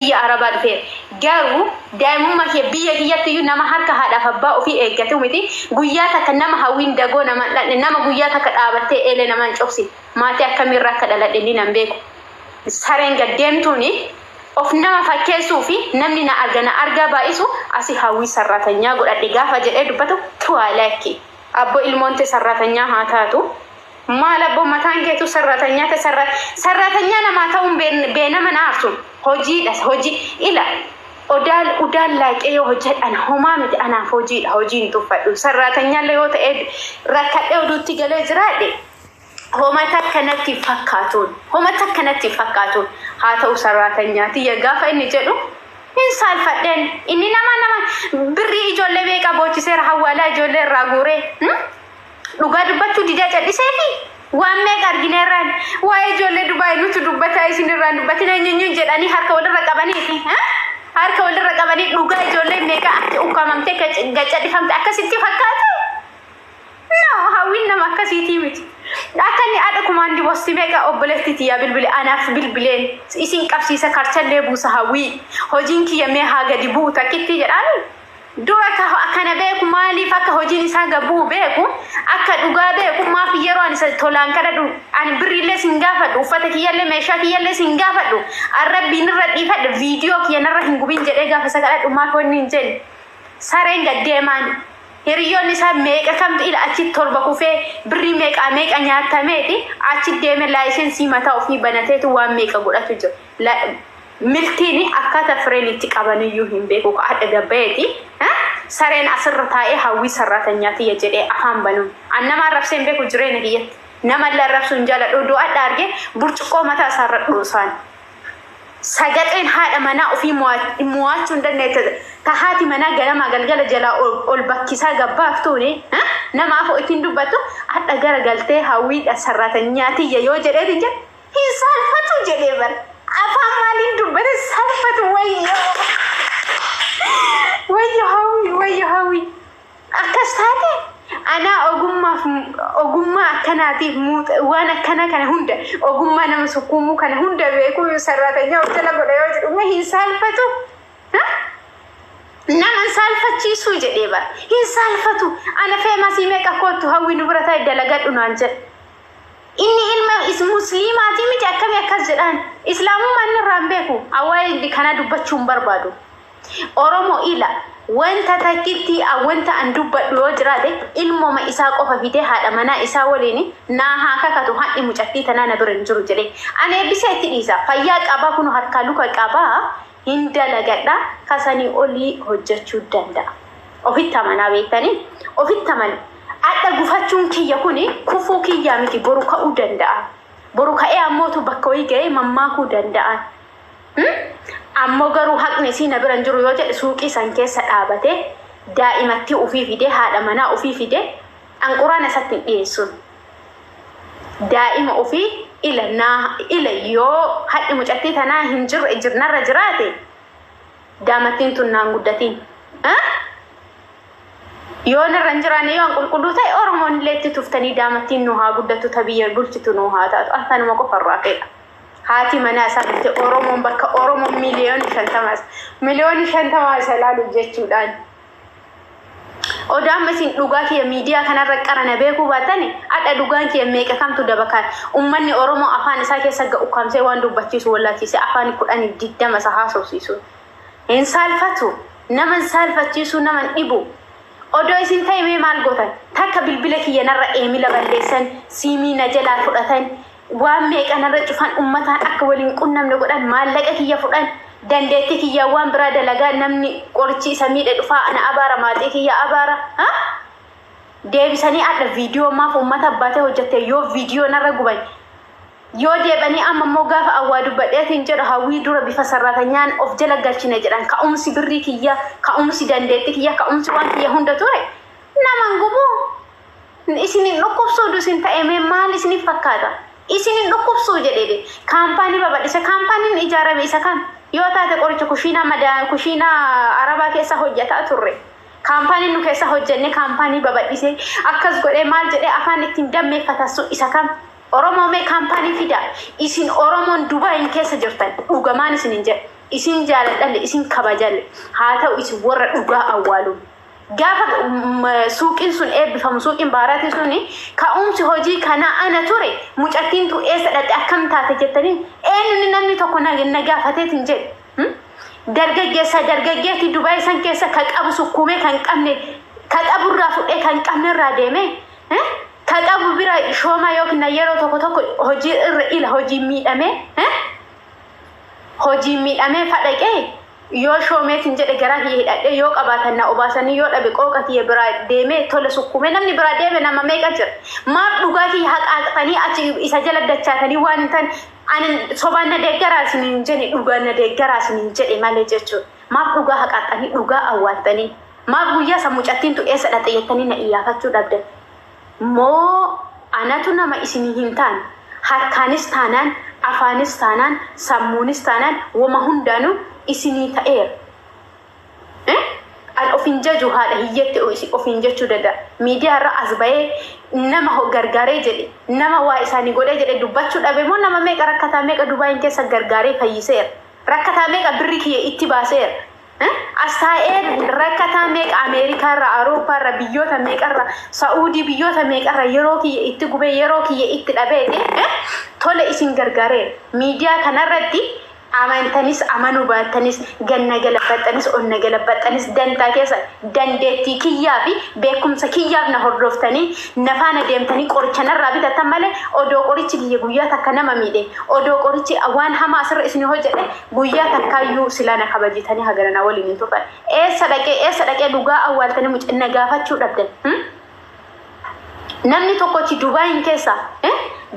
biyya arabaa dhufeera garuu daa'imummaa kee biyya kiyyatti iyyuu nama harka haadhaaf abbaa ofii eeggatu miti guyyaa takka nama hawwiin dagoo nama guyyaa takka dhaabattee eelee namaan cobsi maatii akkamiirraa akka dhaladhe ni nan beeku sareen gaddeemtuuni of nama fakkeessuu fi namni na argaa baay'isu asii hawwii sarratanyaa godhadhe gaafa jedhee dubbatu tuwaalakki abbo ilmoonte sarratanyaa haa taatu maal abbo mataan keetu sarratanyaa sarratanyaa namaa ta'uun beenama na aarsu hojiidhas hojii ila udaan laaqee yoo hojjedhan homaa miti anaaf hojiidha hojiin tuffadhu sarratanyaallee yoo ta'e rakkadhee oduutti galee jiraadhe homa takkanatti fakkaatuun haa ta'u sarratanyaati gaafa inni jedhu hin saalfadheen inni nama birrii ijoollee beeqa boochiseera hawwaalaa ijoollee irraa guuree dhugaa dubbachuu didaa calliseefi waan meeqa argineerraan waa'ee ijoollee Dubaay nuti dubbataa isinirraan dubbatina eenyuun jedhanii harka walirra qabanii dhugaa ijoollee meeqa atti ukkamamtee gaccadhifamte akkasitti fakkaate no hawwiin nama akkasiitii miti akka inni adda kumaandi bosti meeqa obboleettiti yaa bilbile anaaf bilbileen isin qabsiisa karchallee buusa hawwii hojiin kiyya mee haa gadi bu'u takkitti jedhaani dura akkana beeku maaliif akka hojiin isaa gabuu beeku akka dhugaa beeku maaf yeroo ani tolaan kadhadhu ani birriillee sin gaafadhu uffata kiyyallee meeshaa kiyyallee sin gaafadhu arrabbiin irra dhiifadhu viidiyoo kiyyanarra hin gubin jedhee gaafa isa kadhadhu maaf wanni hin jenne sareen gaddeemaan hiriyoonni isaa meeqa kamtu ila achi torba kufee birrii meeqa nyaatameeti achi deeme laayisensii mataa ofii banateetu waan meeqa godhatu jira miltiini akkata fireen itti qabaniyyuu hin beeku ka adda gabbayeeti sareen asirra taa'ee hawwii sarratanyaati jedhee afaan banuun annama arrabseen beeku jireenya kiyyatti nama larrabsuun jaaladhu du'a adda argee burcuqqoo mataa isaarra dhoosaan sagaxeen haadha manaa ofii mo'achuu hin dandeette tahaati manaa ganama galgala jalaa ol bakkisaa gabbaaftuuni namaaf ittiin dubbattu adda garagaltee hawwiidha sarratanyaati yoo jedheeti jedhe hin saalfatu jedhee bara afaan maaliin dubbate salphatu wayyo hawi akkas taate ana ogummaa akkanaatiif waan akkana kana hunda ogummaa nama sukkuumuu kana hunda beeku sarratanyaa hojjala godha yoo jedhu hin salphatu nama salphachiisuu jedhee bara hin salphatu ana feemasii meeqa kootu hawwi nu bira taa'e dalagadhu naan jedhe inni ilma musliimaati miti akkami akkas jedhaan islaamummaan irraan beeku awwaali kana dubbachuun barbaadu oromoo ila wanta takkitti wanta an dubbadhu yoo jiraate ilmooma isaa qofa fidee haadha manaa isaa waliin naa haa kakatu hadhi mucattii tanaa na bira hin jiru jedhee ani eebbisee itti dhiisa fayyaa qabaa kun harkaa luka qabaa hin dalagadha kasanii olii hojjechuu danda'a ofitti amanaa beektanii ofitti amanaa adda gufachuun kiyya kuni kufuu kiyyaa miti boru ka'uu danda'a boru ka'ee ammootu bakka wayii ga'ee mammaakuu danda'a ammoo garuu haqni sii na bira hin jiru yoo jedhe suuqii san keessa dhaabatee daa'imatti ofii fidee haadha manaa ofii fidee anquraan isatti hin dhiyeessuun daa'ima ofii ila yoo hadhi mucattii tanaa hin jirnarra jiraate daamattiin tun naan guddatiin yoo narra hin jiraanne yoo qulqulluu ta'e oromoon illee itti tuftanii daamattiin nu haa guddatu tabiyya bulchitu nu haa taatu akkanuma qofarraa fedha haati manaa isaa miti oromoon bakka oromoon miliyooni 50 isa laalu jechuudhaan odaan isin dhugaa kiyya miidiyaa kanarra qarana beekuu baatani adda dhugaan kiyya meeqa kamtu dabakaan ummanni oromoo afaan isaa keessa ga'u kamsee waan dubbachiisu wallachiise afaan 10 isa haasofsiisu hin saalfatu nama saalfachiisu nama dhibu odo isin ta'e maal gootan takka bilbila kiyya narra eemila balleessan siimii na jalaa fudhatan waan meeqa narra cufan ummataan akka waliin qunnamne godhan maallaqa kiyya fudhan dandeetti kiyya waan biraa dalagaa namni qorichi isa miidhe dhufaa ana abaara maatii kiyya abaara deebisanii adda viidiyoo maaf ummata abbaatee hojjette yoo viidiyoo narra guban yoo deebanii ammoo gaafa awwaa dubbadheetiin jedhu hawwii dura bifa sarratanyaan of jala galchine jedhan ka'umsi birrii kiyya ka'umsi dandeetti kiyya ka'umsi waan kiyya hunda ture naman gubu isinin dhukkubsuu dusin ta'e maal isiniif fakkaata isinin dhukkubsuu jedhee kaampaanii babadhise kaampaaniin ijaarame isa kan yoo taate qoricha kushiinaa arabaa keessa hojjetaa turre kaampaaniin nu keessa hojjenne kaampaanii babadhise akkas godhee maal jedhee afaan ittiin dammeeffatasu isa kan Oromoo me kampanii fida isin Oromoon Dubai keessa jirtan dhugamaan isin hin jedhe isin jaaladhalle isin kabajalle haa ta'u isin warra dhugaa awwaalu gaafa suuqiin sun eebbifamu suuqiin baaraati suni ka'umsi hojii kana ana ture mucattiin tu eessa dhaqe akkam taate jettanii eenyuun namni tokko na gaafateetiin jedhe dargaggeessi Dubaay san keessa ka qabu sukkuumee kan qabne ka qaburraa fudhee kan qabne irraa deeme ka qabu bira shooma yookiin yeroo tokko hojii irra ila hojii miidhamee fadhaqee yoo shoomeetiin jedhe garaa hidhadhe yoo qabaatan na obaasanii yoo dhabe qooqatii bira deeme tola sukkuumee namni bira deeme nama meeqa jira maaf dhugaatii haqaaqxanii achi isa jala dachaatanii waan tan anan sobaan na deeggaraas nin jedhe dhugaan na deeggaraas nin jedhe malee jechuudha maaf dhugaa haqaaqxanii dhugaa awwaaltanii maaf guyyaa sa mucattiin tu eessa dhaqxe jettanii na iyyaafachuu dhabde moo anatu nama isinii hin taane harkaanis taanaan afaanis taanaan sammuunis taanaan wama hundaanuu isinii ta'eera an ofin jaju haadha hiyyetti ofin jechuu danda'a miidiyaa irra as bahee nama gargaaree jedhe nama waa isaanii godhee jedhe dubbachuu dhabe moo nama meeqa rakkataa meeqa Dubaayin keessa gargaaree fayyiseera rakkataa meeqa birri kiyya itti baaseera as taa'ee rakkataa meeqa Ameerikaa irra Awurooppaa irra biyyoota meeqa irra Saa'uudii biyyoota meeqa irra yeroo kiyya itti gubee yeroo kiyya itti dhabeete tole isin gargaareera miidiyaa kanarratti amantanis amanu baatanis ganna galabattanis onna galabattanis dantaa keessa dandeettii kiyyaa fi beekumsa kiyyaaf na hordoftanii nafaana deemtanii qoricha narraa bitatan malee odoo qorichi kiyya guyyaa takka nama miidhe odoo qorichi waan hamaa asirra isin hojjedhe guyyaa takkaayyuu silaa na kabajitanii haganana waliin hin turtan eessa dhaqee dhugaa awwaaltanii mucina gaafachuu dhabdan namni tokkochi Dubaayin keessa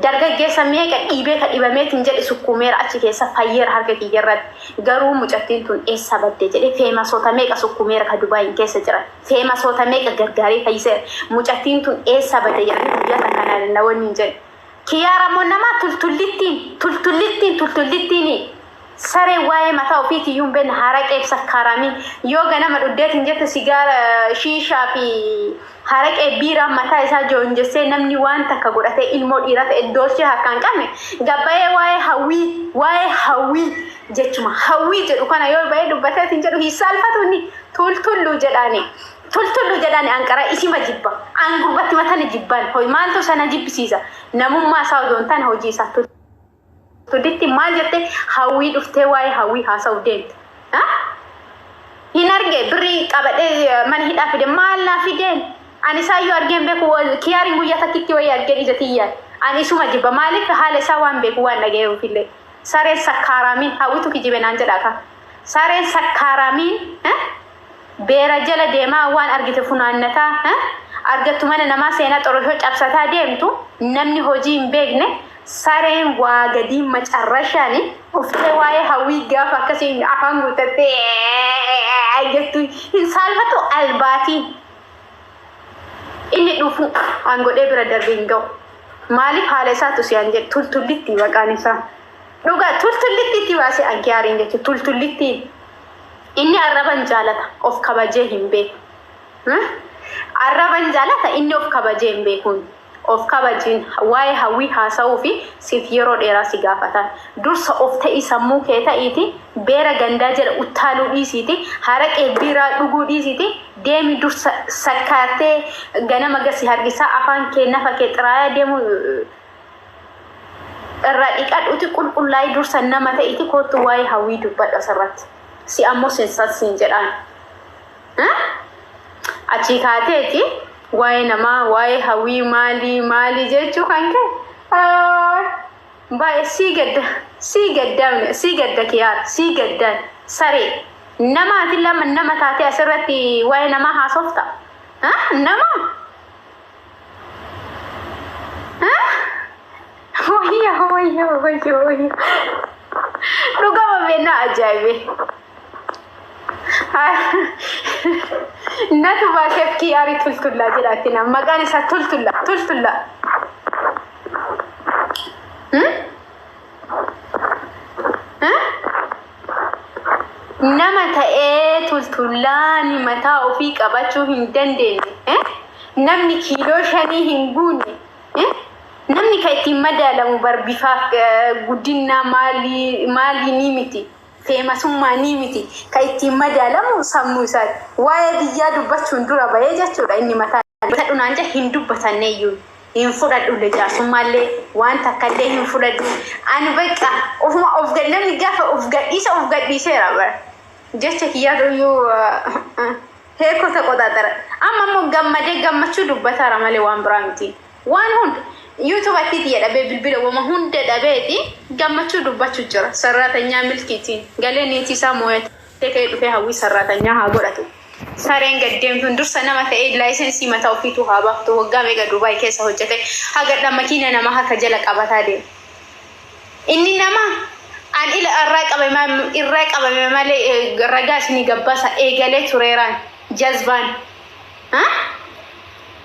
dargaggeessa meeqa dhiibee ka dhibameetiin jedhe sukkuumeera achi keessa fayyeera harka kiyyarratti garuu mucattiin tun eessa badde jedhe feemasoota meeqa sukkuumeera ka Dubaayin keessa jiran feemasoota meeqa gargaaree fayyiseera mucattiin tun eessa badde jedhanii guyyaa takkanaa dandawanni hin jedhe kiyyaaramoo namaa tultullittiin saree waa'ee mataa ofiitii yuun benna haraqeef sakkaaraamiin yoo ganama dhuddeetiin jette sigaara shiishaa fi haraqee biiraa mataa isaa joonjessee namni waan takka godhatee ilmoo dhiiraa ta'e doolchee harkaan qabne gabbayee waa'ee hawwii jechuma hawwii jedhu kana yoo bahee dubbateetiin jedhu hisaalfatu inni tultullu jedhaani anqara isima jibba an gurbatti matana jibbaan hoy maaltu sana jibbisiisa namummaa isaa odoo hin taane hojii isaa tuditti maal jette hawwii dhuftee waa'ee hawwii haasa'u deemte hin arge birrii qabadhee mana hidhaa fide maal naa fideen ani isaayyuu argeen beeku kiyyaariin guyyaa takkitti wayii argeen ija tiyyaan ani isuma jibba maaliif haala isaa waan beeku waan dhaga'eefillee sareen sakkaaraamiin hawwitu kijibe naan jedhaa ka sareen sakkaaraamiin beera jala deemaa waan argite funaannataa argattu mana namaa seenaa xoroshoo cabsataa deemtu namni hojii hin beekne sareen waa gadii macarrashaani uffee waa'ee hawwii gaafa akkasiin afaan guutattee jettu hin saalfatu albaatiin inni dhufu aangodhee bira darbee hin ga'u maaliif haala isaatu siyaan jedhe tultullitti maqaan isaa dhugaa tultullitti baasee ankiyaariin jechu tultullitti inni arraban jaalata of kabajee hin beeku arraban jaalata inni of kabajee hin beekuun of kabajin waa'ee hawwii haasa'uu fi siif yeroo dheeraa si gaafatan dursa of ta'ii sammuu kee ta'iiti beera gandaa jedha uttaaluu dhiisiiti haraqee biiraa dhuguu dhiisiiti deemi dursa sakkaatee ganama gasi hargisaa afaan kee nafa kee xiraayaa deemu irraa dhiqadhuuti qulqullaa'ii dursa nama ta'iiti kootu waa'ee hawwii dubbadha asirratti si ammoo seensaasiin jedhaan achii kaateeti waa'ee namaa waa'ee hawwii maalii jechuu kan kee baay'ee sii gadda kiyaar sii gaddaan saree namaati lama nama taatee asirratti waa'ee namaa haasofta nama wayya dhugama beennaa ajaa'ibe natu baaseef kiyyaari tultullaa jedhaatina maqaan isaa tultulla nama ta'ee tultullaani mataa ofii qabachuu hin dandeenye namni kiiloo 5 hin guunne namni ka ittiin madaalamu barbifaaf guddinaa maalii ni miti feemasummaanii miti ka ittiin madaalamu sammuu isaati waa'ee biyyaa dubbachuun dura bahee jechuudha inni mataa dhunaan je hin dubbatanneeyyuu hin fudhadhu jaarsummallee waan takkallee hin fudhadhu ani bakka ofuma of gadlamni gaafa of gadhiiseera bara jecha kiyyaadooyyuu heekota qotaatara amma immoo gammadee gammachuu dubbataara malee waan biraa miti waan hunda YouTube atti dhabe bilbila wama hunda dhabeeti gammachuu dubbachuu jira sarraatanya milkiitiin galee niitii isaa moo'ee ta'ee dhufee hawwii sarraatanya haa godhatu sareen gaddeemtuun dursa nama ta'ee laayisensii mataa ofiitu haa baaftu waggaa meeqa Dubaay keessa hojjete haga makiina nama haka jala qabataa deema inni nama an ila irraa qabame malee ragaas ni gabbasa eegalee tureeraan jazbaan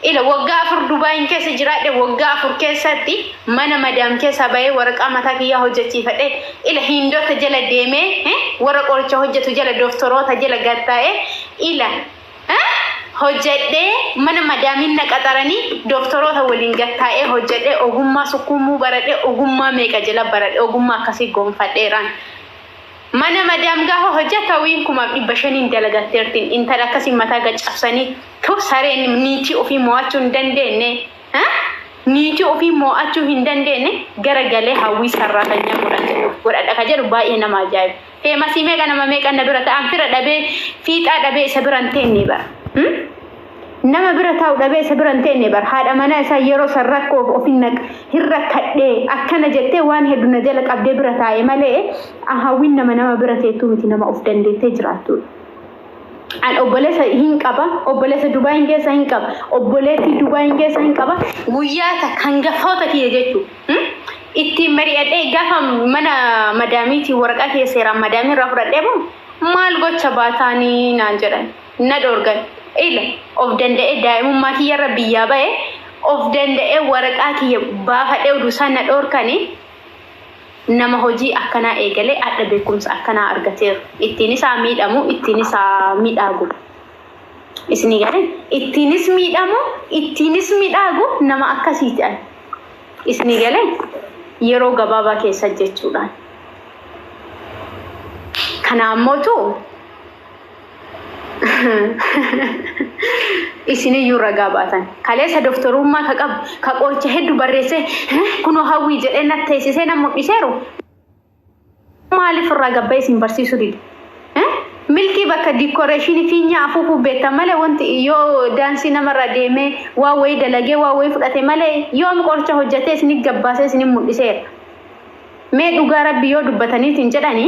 ila waggaa afur Dubaay keessa jiraadhe waggaa afur keessatti mana madam keessa bayee waraqaa mataa kiyyaa hojjechiifadhe ila hindota jala deemee waraqocha hojjetu jala doktoroota jala gattaa'e ila hojjedhe mana madamin naqaxaranii doktoroota waliin gattaa'e hojjedhe ogummaa sukkuumuu baradhe ogummaa meeqa jala baradhe ogummaa akkasii gonfadheeraan mana madam gaafa hojjeta wiin kuma dhibashaniin dalagatteertiin intala akkasii mataa gaccabsanii to sareen niitii ofii mo'achuu hin dandeenye niitii ofii mo'achuu hin dandeenye garagalee hawwii sarraatanya godhadha ka jedhu baay'ee nama ajaa'iba feemasii meeqa nama meeqa na bira ta'an fira dhabee fiixaa dhabee isa biran teenne bara nama bira taa'u dhabee isa biran teenne bara haadha manaa isaa yeroo sarrakkoo ofiin hirrakkadhee akkana jettee waan hedduu na jala qabdee bira taa'e malee hawwiin nama bira teettuu miti nama of dandeettee jiraattu an obboleessa hin qaba obboleessa Dubaay keessa hin qaba obboleetti Dubaay keessa hin qaba guyyaa kan gafoota kiyya jettu itti mari'adhee gaafa mana madaamiitii waraqaa keesseera madaamii irraa fudhadhee maal gocha baataanii naan jedhan na dorgan ila of danda'e daa'imummaa kiyyarra biyyaa ba'e of danda'e waraqaa kiyya baafadhee oduu isaan na dhorkanii nama hojii akkanaa eegalee adda beekumsa akkanaa argateera ittiin isaa miidhamu ittiin isaa miidhagu isni galee ittiinis miidhamu ittiinis miidhagu nama akkasiiti an isni galee yeroo gabaabaa keessa jechuudhaan kana ammootu isini yura gabaatan kaleessa doktorummaa ka qab ka qolcha heddu barreesse kuno hawwi jedhe na teessise na mudhiseeru maalif irraa gabbee isin barsiisu didi milki bakka decoration finya afufu beeta male wanti yoo dansi namarra deeme waa way dalage waa way fudhate male yoo qolcha hojjate isin gabbaase isin mudhiseera mee dhugaa rabbi yoo dubbataniitiin jedhani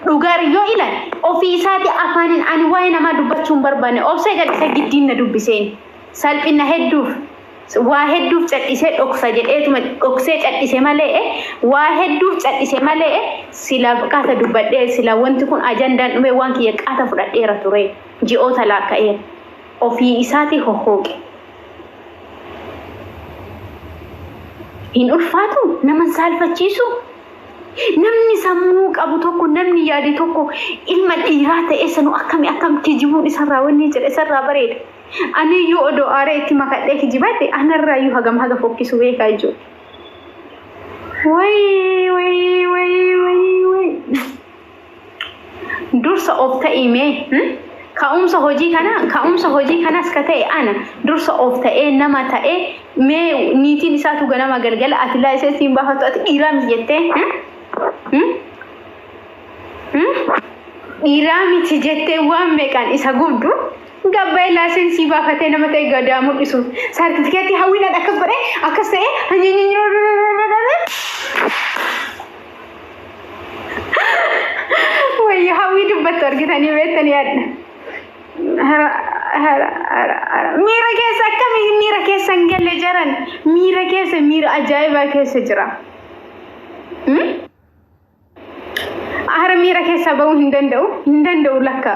dhugaa yoo ilan ofiisaati afaanin ani waa'ee nama dubbachuun barbaanne obsee gadhisa giddiin na dubbiseen salphina hedduuf waa hedduuf cadhisee dhoksa jedheetuma dhoksee cadhise malee waa hedduuf cadhise malee sila qaata dubbadhee sila wanti kun ajandaan dhume waan kiyya qaata fudhadheera ture ji'oota laakka'eera ofii isaati hohooqe in ulfaatu naman saalfachiisu namni sammuu qabu tokko namni yaadi tokko ilma dhiiraa ta'e sanu akkam kijibuun isarraa wanni jedhe isarraa bareeda ani yoo odoo aaree itti makadhee kijibadhe anarraa yoo hagam haga fokkisu beekaa ijoo way dursa of ta'imee ka'umsa hojii kanas ka ta'e ana dursa of ta'ee nama ta'e mee niitiin isaatu ganama galgala ati laayisensiin baafatu ati dhiiraa miti jettee dhiiraa miti jettee waan meeqaan isa gubdu gabbee laayisensii baafatee nama ta'e gadaa mul'isu saartifikeetii hawwiidhaan akkas godhee akkas ta'e wayya hawwii dubbattu argitanii beektanii yaadna mira keessa akkami mira keessa ngalle jaran mira keessa mira ajaa'iba keessa jira ahara mira keessa ba'uu hin danda'u lakka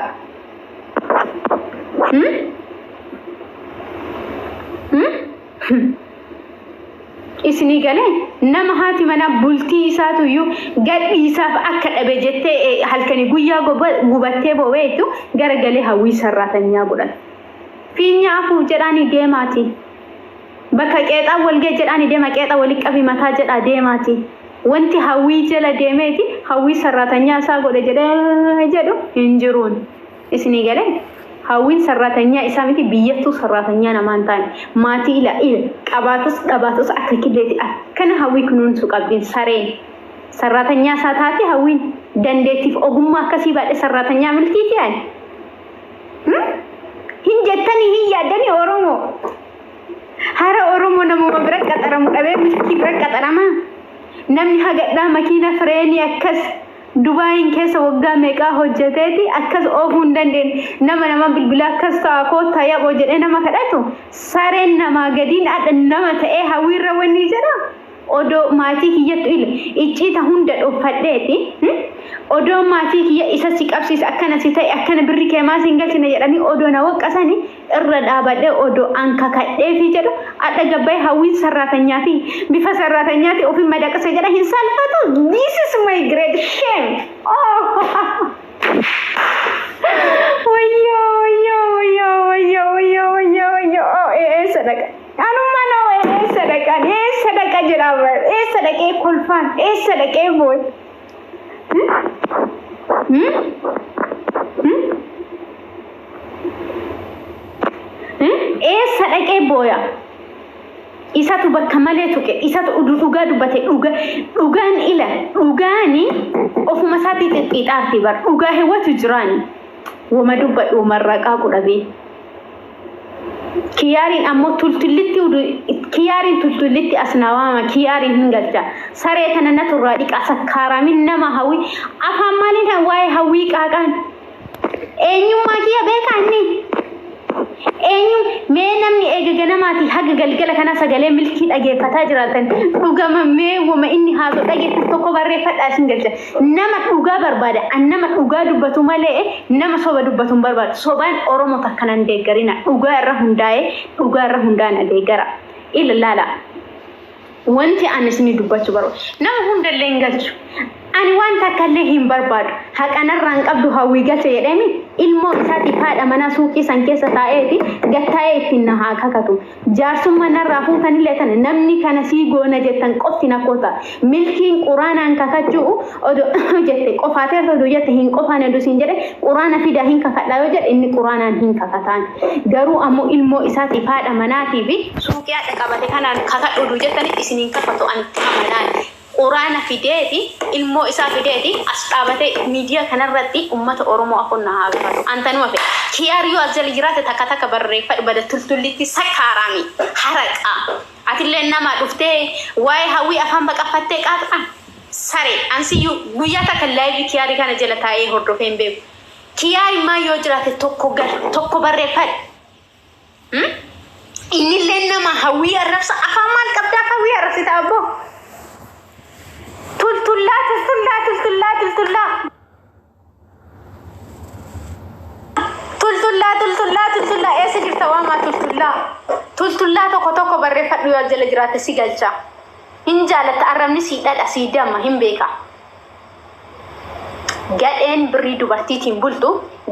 isni galee nama haati mana bultii isaatu yu gadhi isaaf akka dhabe jettee halkani guyyaa gubattee booweetu garagalee hawwii sarraatanyaa godhan fiinya afuu jedhani deemaati bakka qeexaa walgee jedhani deema qeexaa wali qabi mataa jedha deemaati wanti hawwii jala deemeeti hawwii sarratanyaa isaa godhe jedhu hin jiruun isinii galee hawwiin sarratanyaa isaa miti biyyattuu sarratanyaa namaan taane maatii ila qabaatus akka killeeti akkana hawwii kunuunsu qabdiin sareen sarratanyaa isaa taate hawwiin dandeettiif ogummaa akkasii baadhe sarratanyaa milkiiti yaani hin jettanii hin yaaddanii Oromoo hara Oromoo namuma bira qaxaramu dhabee milkii bira qaxarama namni hagadhaa makiina fireenii akkas Dubai keessa waggaa meeqaa hojjeteeti akkas oofuu hin dandeenye nama bilbila akkas ta'a koottaa yaboo jedhee nama kadhatu sareen namaa gadiin adda nama ta'ee hawwiirra wanni jedha odoo maatii kiyyattu icciita hunda dhoofadheeti odoo maatii kiyya isa si qabsiis akkana si ta'e akkana birri kee maa siin galchine jedhanii odoo na waqqasanii irra dhaabadhee odoo an kakadheefi jedhu adda gabbay hawwiin sarratanyaati bifa sarratanyaati ofii madaqase jedha hin salphatu this is my great shame sadaka anuma no sadaka jirabar sadaka kulfan sadaka boy sadaqee boya isatu bakka malee tuqe isatu dhugaa dubbate dhugaan ila dhugaani ofuma isaatti xixiidhaarti bar dhugaa hewwatu jiraani wama dubbadhu marraqaa qudhabee kiyaarin ammoo tultullitti asnaawama kiyaarin hingalcha saree kana naturraa dhiqa sakkaaramin nama hawwi afaan maaliin waa'ee hawwii qaaqaan eenyummaa kiyya beekaanni eenyu mee namni eega namaati haga galgala kana sagalee milkii dhageeffataa jiraatan dhugama mee wama inni haasoo dhageeffatu tokko barreeffadhaa isin galcha nama dhugaa barbaada nama dhugaa dubbatu malee nama soba dubbatu barbaadu sobaan Oromoo takkanan deeggarina dhugaa irra hundaana deeggara ilalaala wanti anis ni dubbachuu barbaadu nama hundallee hin galchu ani waan takkallee hin barbaadu haqanarraan qabdu hawwii galcha jedhemi ilmoo isaati haadha mana suuqii san keessa taa'eeti gattaa'ee ittiin na haa kakatu jaarsummaa narraa fuutanillee tan namni kana sii goona jettan qofti nakkoota milkiin quraanaan kakachuu odoo jette qofaatee odoo jette hin qofaan edusiin jedhe quraana fidaa hin kakadhaa yoo jedhe inni quraanaan hin kakataan garuu ammoo ilmoo isaati haadha manaatii fi suuqii haadha qabate kanaan kakadhu jettanii isiniin kakatu anitti amanaan Quraana fideeti ilmoo isaa fideeti as dhaabate miidiyaa kanarratti ummata Oromoo afonna haa gafatu antanuma fe kiyaariyo azal jiraate takka barreeffadhu bada tultullitti sakkaarami haraqa atillee nama dhuftee waa'ee hawwii afaan baqafattee qaaqan sare ansiyu guyyaa takka live kiyaari kana jala taa'ee hordofee hin beeku kiyaari maa yoo jiraate tokko barreeffadhu innillee nama hawwii arrabsa afaan maal qabdaa hawwii arrabsita abboo tultulla esa jirta wama tultulla tokko barreeffadhu yoo jala jiraate si galcha hin jaalatta arrabni si dhadha si damma hin beeka gadeen birrii dubartiitiin bultu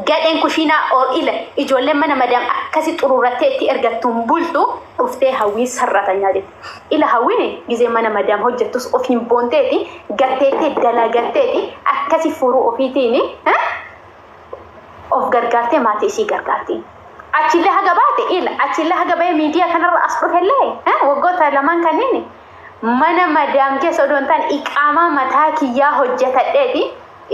gadeen kushiinaa ol ila ijoolleen mana madam akkasi xururratteetti ergattuun bultu dhuftee hawwii sarratanyaa jetti ila hawwine gizee mana madam hojjettus ofiin boonteeti gatteetti dalagatteeti akkasi furuu ofiitiini of gargaartee maatii isii gargaartii achillee haga baate ila achillee haga ba'ee miidiyaa kanarra as dhufellee waggoota lamaan kanneen mana madam keessa odoon ta'an iqaamaa mataa kiyyaa hojjetadheeti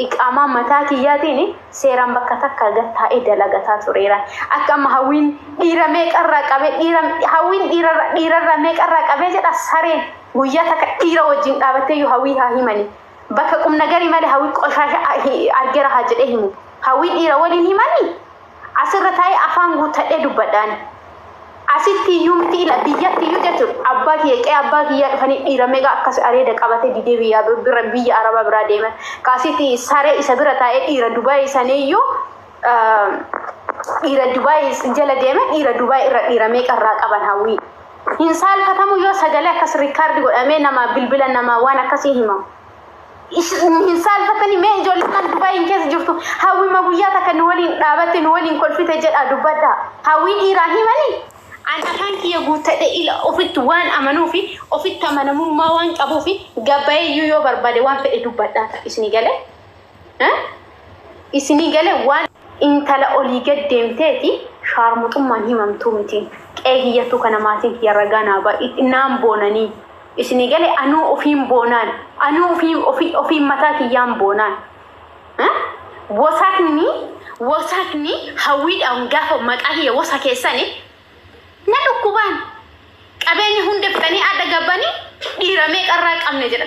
iqaamaa mataa kiyyaatiin seeraan bakka takka gattaa'ee dalagataa tureera akka amma hawwiin dhiira meeqarraa qabee hawwiin dhiirarraa meeqarraa qabee jedha sareen guyyaa takka dhiira wajjin dhaabattee yoo hawwii haa himani bakka qumna garii malee hawwii qoshaasha argeera haa jedhee himu hawwii dhiira waliin himani asirra taa'ee afaan guuttadhee dubbadhaan asitti yumti ila biyyatti yu jechuun abbaa kiyyaa dhufanii dhiira meeqa akkas areeda qabatee didee biyya araba biraa deeman kaasitti saree isa bira taa'ee dhiira Dubaay saniyyuu dhiira Dubaay jala deeme dhiira Dubaay irra dhiira meeqa irraa qaban hawwii hin saalfatamu yoo sagalee akkas rikaardi godhamee nama bilbila nama waan akkasii himamu hin saalfatanii mee ijoolleen Dubaay keessa jirtu hawwii ma guyyaa takka nu waliin dhaabatte nu waliin kolfite jedha dubbadha hawwii dhiiraa himanii أنا كان كي يقول إلى أفت وان أمنو في أفت أمنا ما وان أبو في جباي يو بربادي وان في إدو بدأ إسني قاله ها إسني قاله وان إنت لا أوليجت دمتي شارمتم ما هي ممتومتين هي تو كنا ماتين يا رجانا با إنام بوناني إسني قاله أنو أفيم بونان أنو أفيم متى كيام بونان ها وساكني هويد أو جافو مكاهي وساكي سني نلقوان أبني هندفتني أدا جباني إيرامي كراك أم نجرا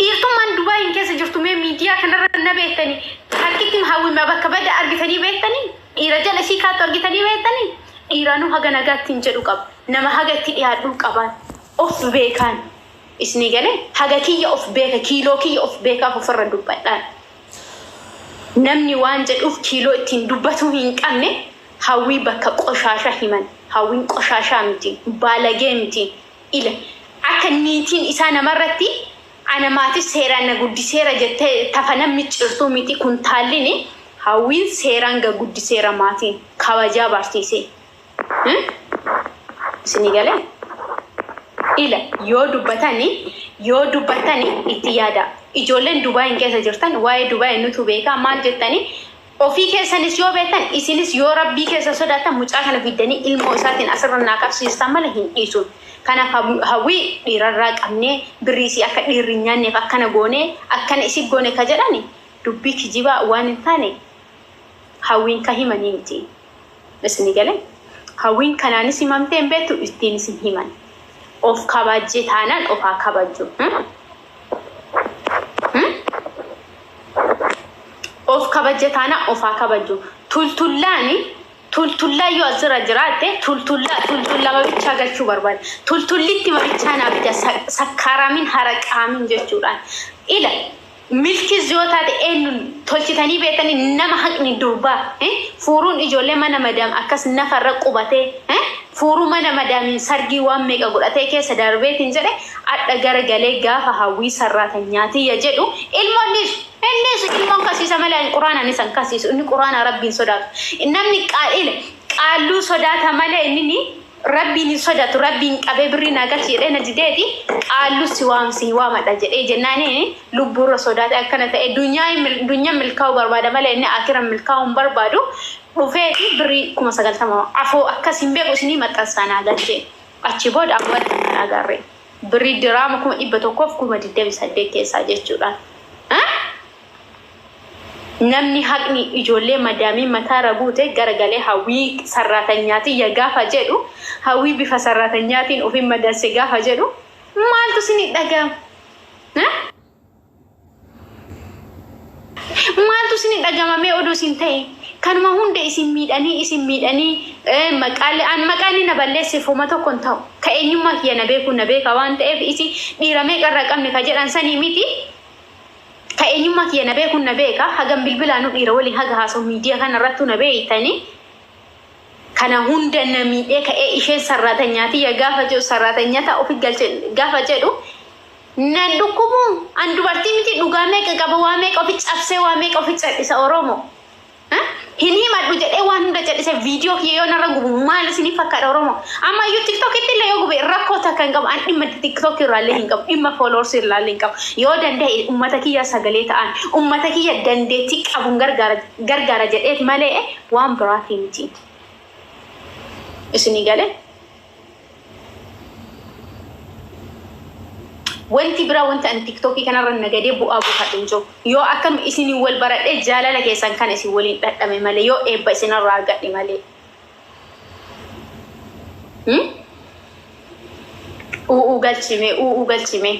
إيرتم من دبي إنك سجرتمي ميديا كنا نبيتني حكيتم هاوي ما بكبد أرجتني بيتني إيرجال شيء كات أرجتني بيتني إيرانو هجا نجات تنجرو كاب نما هجا تيارو كابان أوف بيكان إسني قاله هجا كي أوف بيك كيلو كي أوف بيكا ففرد دبتان نمني وانجد أوف كيلو تندبتو هينك أمني هاوي بك قشاشة همان هاوين قشاشة متي بالغة متي إلا أكنيتين إسانا مرتي أنا ما تسير أنا قد سير جت تفنى متشرتو متي كنت هاليني هاوين سيرانغا قد سير ماتين خواجا بارتيسي سنيغالي إلا يو دبتاني إتيادا إجولن دبي إنك سجرتان واي دبي إنه تبيكا ما جتاني وفي كيسانيس يو بيتان إسينيس يو ربي كيسا سوداتا مجاكنا فيداني الموساتين أسرنا ناكاب سيستعملهن إيسون كان هاوي ليراراك أمني بريسي أكا ليرينياني فأكنا غوني أكنا إسيب غوني كجراني دبي كجيبا وان ثاني هاوين كهيماني متي بس نيجالي هاوين كاناني سيمامتين بيتو إستيني سيمهيمان أوف كاباجي تانان أوف كاباجو أوف كبجتانا أوف كبجو تلتلا يو أزرا جراته تلتلا ما بيتشاغل شو بربان تلتلتي ما بيتشانا بيجا سكارامين حرك آمين جشوران إلا ملكي زيوتات إنو تلتاني بيتاني نما حقني دوبا فورون إجولي مانا مدام أكاس نفر قبته فورو مانا مدامين سرقي واميقا قلتك كيسا داربيتين جده أدقار غالي غافا هاوي سراتنياتي يجدو الناس إلمان كاسيسا ملا القرآن نسان كاسيس إني قرآن ربي صدات إنامني قالوا صدات ملا إنني ربي صدات ربي أببري ناقاتي رينا جديدي قالوا سوام أدجد جناني لبور صدات أكنا الدنيا ملكاو بربادا ملا إني آخرا ملكاو بربادو وفيتي بري كما سقلت ما عفو أكاسين بيكو سني متأسانا جدي أتشبود أبوات من أغاري بري دراما كما إبتوكوف كما ديدي بسادة كيسا جيشوران namni haqni ijoollee madaamii mataa rabuute garagalee hawwii sarraatanyaatiin yagaafa jedhu hawwii bifa sarraatanyaatiin ofiin madarse gaafa jedhu maaltu isin dhaga'ama maaltu isin dhaga'amee oduu isin ta'e kanuma hunda isin miidhanii maqaan na balleesse fooma tokkoon ta'u ka'eenyummaa kiyya na beeka waan ta'eef isi dhiiramee qarra qabne ka jedhan sanii miti كأنيما كي نبيه كن نبيكا هجم بالبلانو إيرولي هجا هاسو ميديا كان رتو نبيه تاني كان هند نميديا كأيشين سرّاتنياتي يا جافة سرّاتنياتا أو في جافة جدو ندوكمو عندو برتي متي دوغامك كابوامك أو في أبسوامك أو في إسا أورومو هني ما تقول جد وان ده جد إسا فيديو كيو نرجو ما لسني فكر أورومو أما يو تيك توك إتلا يو جبي ركوتا كان كم أنتي ما تيك توك يرالين كم إما فولورز يرالين كم يو دندة أمتك يا سجلت أن أمتك يا دندة تيك أبون غرغرة جد ماله وان براثيم تي إسني قاله wanti bira wanta an tiktoki kana ran nagade bu abu kadinjo yo akam isini wal barade jalala ke san kan isi wolin daddame male yo e basina ragadi male galchime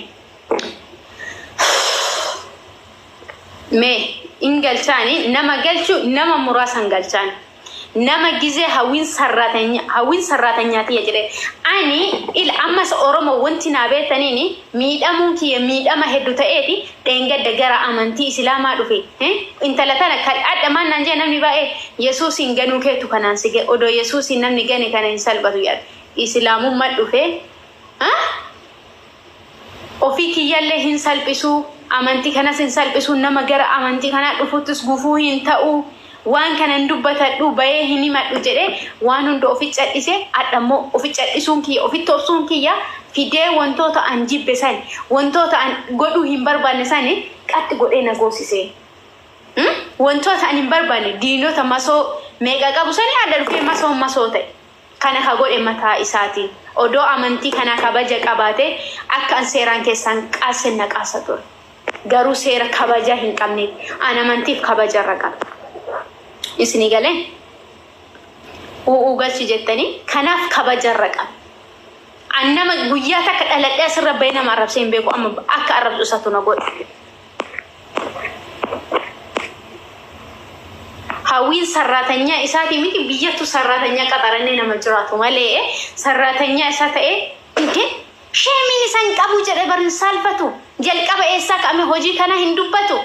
me ingalchani nama galchu nama murasan galchani nama gize hawin sarratanya tiya jire ani il amas oromo wanti na betanini miidamun ki miidama heddu taeti denga dagara amanti islama dufe intalatana kal adaman nanje namni ba yesus inganu ke tu kanan sige odo yesus namni gane kanan salbatu yar islamu madufe ofiki yalle hin salbisu amanti kana sin salbisu nama gara amanti kana dufutus gufu hin ta'u وان كان ندبت دوباي هني ما دوجره وان ندو اوفيت اديسه ادمو اوفيت اديسونكي اوفيت توبسونكي يا فيدي وانتو تا انجي بسان وانتو تا غدو هيمبربان ساني قط غدي نغوسيسه وانتو تا هيمبربان دينو تماسو ميغا قبساني ادل في مسو تاي كان كغدي متا اساتي اودو امنتي كان كباجا قباته اكن سيران كيسان قاسن نقاسطور غارو سير كباجا هين قمني انا منتي كباجا رقا اسني قالين وغاش جتني كناف كباجا رقا انما غياتا كدلد سر بينا معرب سين بيكو ام اك عرب اساتو نغو هاوين سراتنيا اساتي ميتي بيجتو سراتنيا قطرني نمجراتو مالي سراتنيا اساتي انت شيمين سان قبو جره برن سالفتو جل قبا ايسا كامي هوجي كنا هندوبتو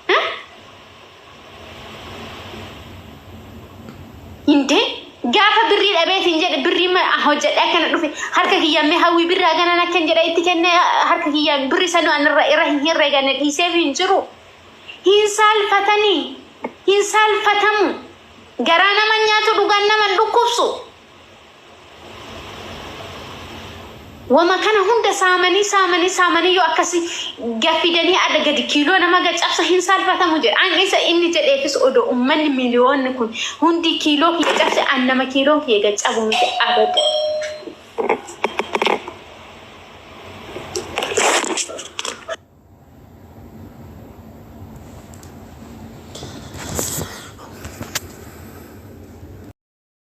ها انت غافا بري دبيت انجد بري ما هوجه دكنا دفي harka kiyame hawi birra gana nakan jeda itikenne harka kiyame birri sanu an rahin hirregane hisebin jiru hinsal fatamu garana manyatu duganna man dukubsu وما كان هند سامني يو أكسي جافيدني على قد كيلو أنا ما قد أبصح سالفة مجرد عن إيسا إني جد إكس أدو أمني مليون نكون هندي كيلو كي جافس أنا ما كيلو كي قد أبو مجرد أبدا